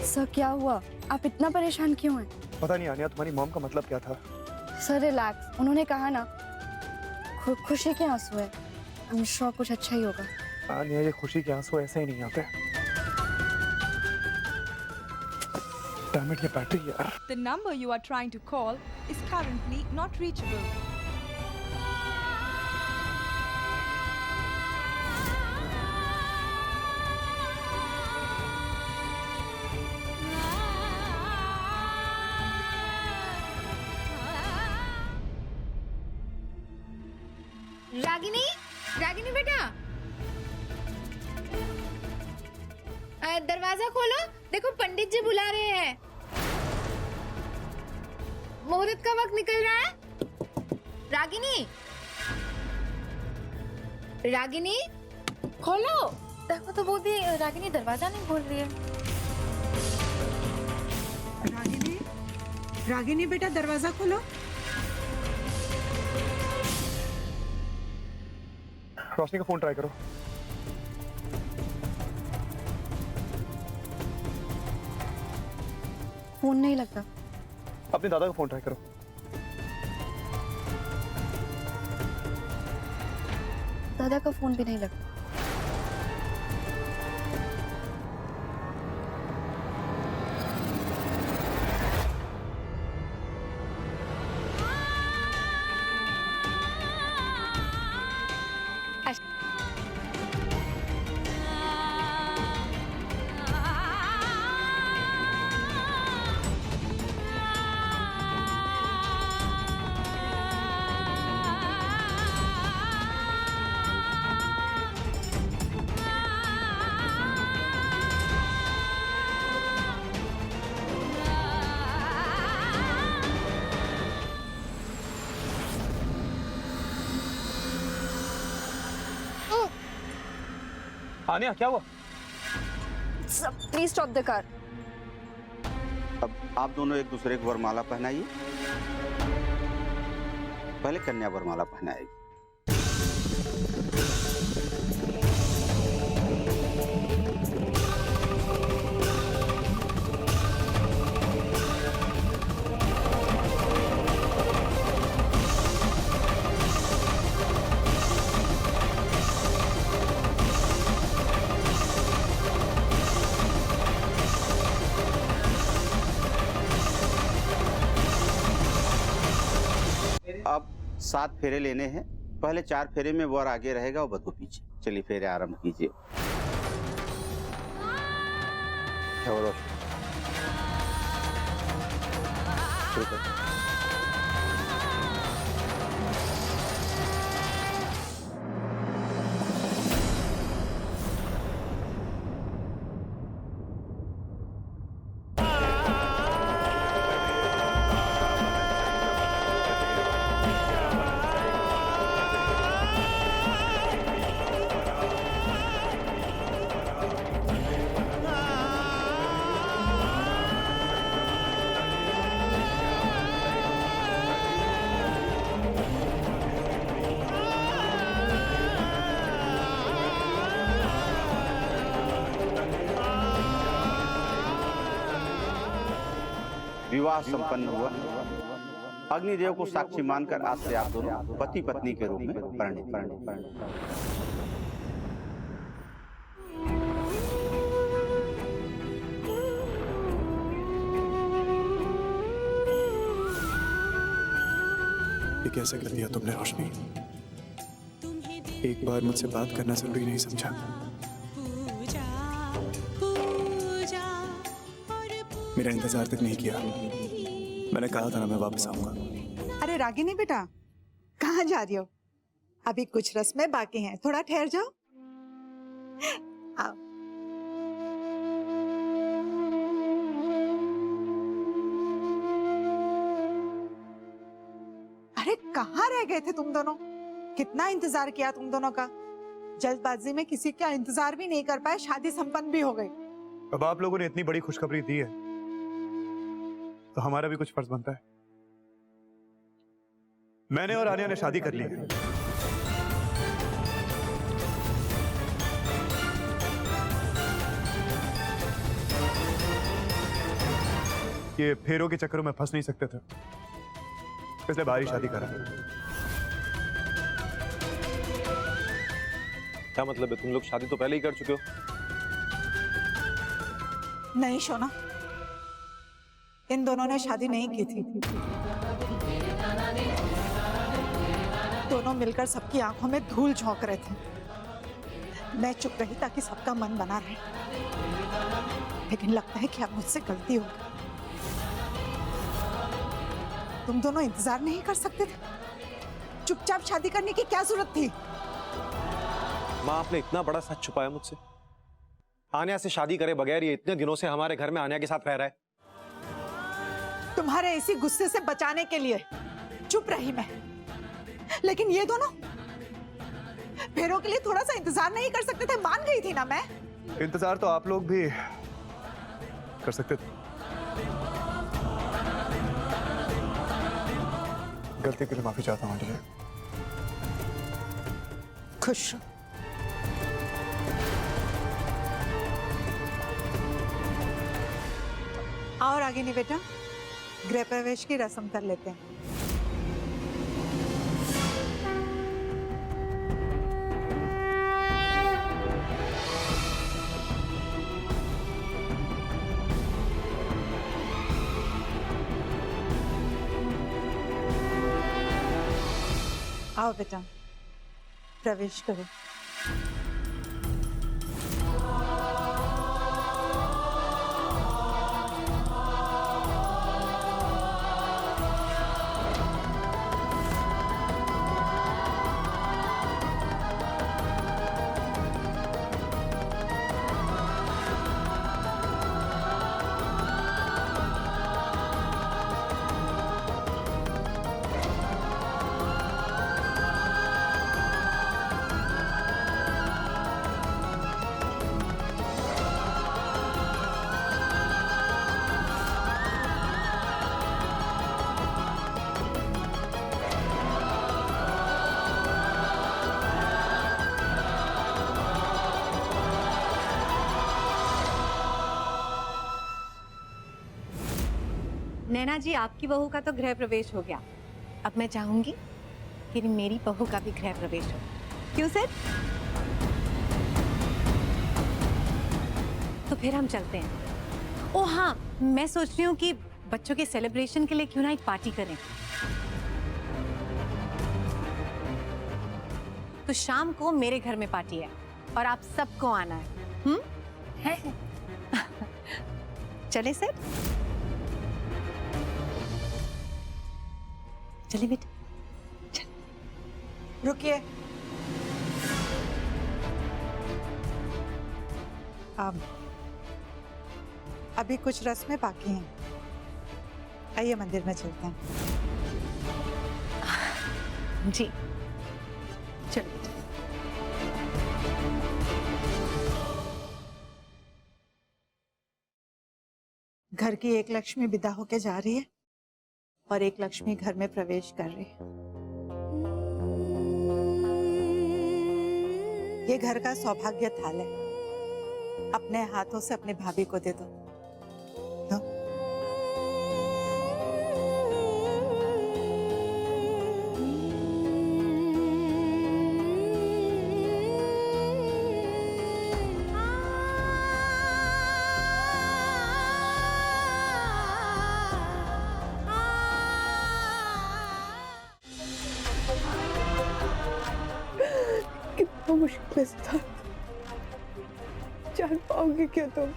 Sir क्या हुआ? आप इतना परेशान क्यों हैं? पता नहीं आन्या, तुम्हारी मॉम का मतलब क्या था? सर रिलैक्स, उन्होंने कहा ना खुशी के आंसू है। आई एम श्योर कुछ अच्छा ही होगा। आन्या, ये खुशी के आंसू ऐसे ही नहीं आते। डैम इट, ये बैटरी यार। The number you are trying to call is currently not reachable. Ragini, Ragini बेटा, दरवाजा खोलो। देखो पंडित जी बुला रहे हैं। मुहूर्त का वक्त निकल रहा है। रागिनी, रागिनी खोलो। देखो तो बोलती रागिनी दरवाजा नहीं खोल रही है। रागिनी, रागिनी बेटा दरवाजा खोलो। रोशनी का फोन ट्राई करो। फोन नहीं लगता। अपने दादा का फोन ट्राई करो। दादा का फोन भी नहीं लगता। आन्या, क्या हुआ? Please stop the car. अब आप दोनों एक दूसरे को वरमाला पहनाइए। पहले कन्या वरमाला पहनाएगी। अब 7 फेरे लेने हैं। पहले 4 फेरे में वर आगे रहेगा और वधू पीछे। चलिए फेरे आरंभ कीजिए। शुरू करो। विवाह संपन्न हुआ। अग्निदेव को साक्षी मानकर आज से आप दोनों पति पत्नी के रूप में परिणित। ये कैसे कर दिया तुमने रोशनी? एक बार मुझसे बात करना जरूरी नहीं समझा? मेरा इंतजार तक नहीं किया। मैंने कहा था ना मैं वापस आऊंगा। अरे रागिनी बेटा, कहाँ जा रही हो? अभी कुछ रस्में बाकी हैं, थोड़ा ठहर जाओ। आओ। अरे कहाँ रह गए थे तुम दोनों? कितना इंतजार किया तुम दोनों का। जल्दबाजी में किसी का इंतजार भी नहीं कर पाए, शादी संपन्न भी हो गई। अब आप लोगों ने इतनी बड़ी खुशखबरी दी है तो हमारा भी कुछ फर्ज बनता है। मैंने और आन्या ने शादी कर ली है। ये फेरों के चक्करों में फंस नहीं सकते थे, इसलिए बाहर ही शादी करा। क्या मतलब है? तुम लोग शादी तो पहले ही कर चुके हो। नहीं शोना, इन दोनों ने शादी नहीं की थी। दोनों मिलकर सबकी आंखों में धूल झोंक रहे थे। मैं चुप रही ताकि सबका मन बना रहे, लेकिन लगता है कि अब मुझसे गलती हो गई। तुम दोनों इंतजार नहीं कर सकते थे? चुपचाप शादी करने की क्या जरूरत थी? माँ, आपने इतना बड़ा सच छुपाया मुझसे। आन्या से शादी करे बगैर ये इतने दिनों से हमारे घर में आन्या के साथ रह रहा है। तुम्हारे इसी गुस्से से बचाने के लिए चुप रही मैं, लेकिन ये दोनों फेरों के लिए थोड़ा सा इंतजार नहीं कर सकते थे? मान गई थी ना मैं। इंतजार तो आप लोग भी कर सकते थे। गलती के लिए माफी चाहता हूं अंजलि। खुश रहो। और आगे नहीं बेटा, गृह प्रवेश की रस्म कर लेते हैं। आओ बेटा, प्रवेश करो। नैना जी, आपकी बहू का तो गृह प्रवेश हो गया। अब मैं चाहूंगी कि मेरी बहू का भी गृह प्रवेश हो। क्यों सर? तो फिर हम चलते हैं। ओ हाँ, मैं सोच रही हूँ कि बच्चों के सेलिब्रेशन के लिए क्यों ना एक पार्टी करें। तो शाम को मेरे घर में पार्टी है और आप सबको आना है। है? चले सर? चलिए बेटा, रुकिए। अभी कुछ रस्में बाकी हैं। आइए मंदिर में चलते हैं। जी चलिए। घर की एक लक्ष्मी विदा होके जा रही है और एक लक्ष्मी घर में प्रवेश कर रही है। ये घर का सौभाग्य थाल है, अपने हाथों से अपने भाभी को दे दो। लो। कितना मुश्किल था, जान पाओगे क्या तुम?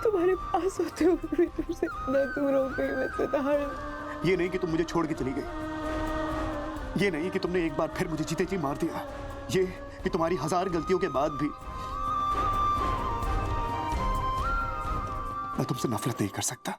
तुम्हारे पास होते हुए भी तुमसे इतना दूर हो गई मैं सितारा। ये नहीं कि तुम मुझे छोड़ के चली गई, ये नहीं कि तुमने एक बार फिर मुझे जीते जी मार दिया, ये कि तुम्हारी 1000 गलतियों के बाद भी मैं तुमसे नफरत नहीं कर सकता।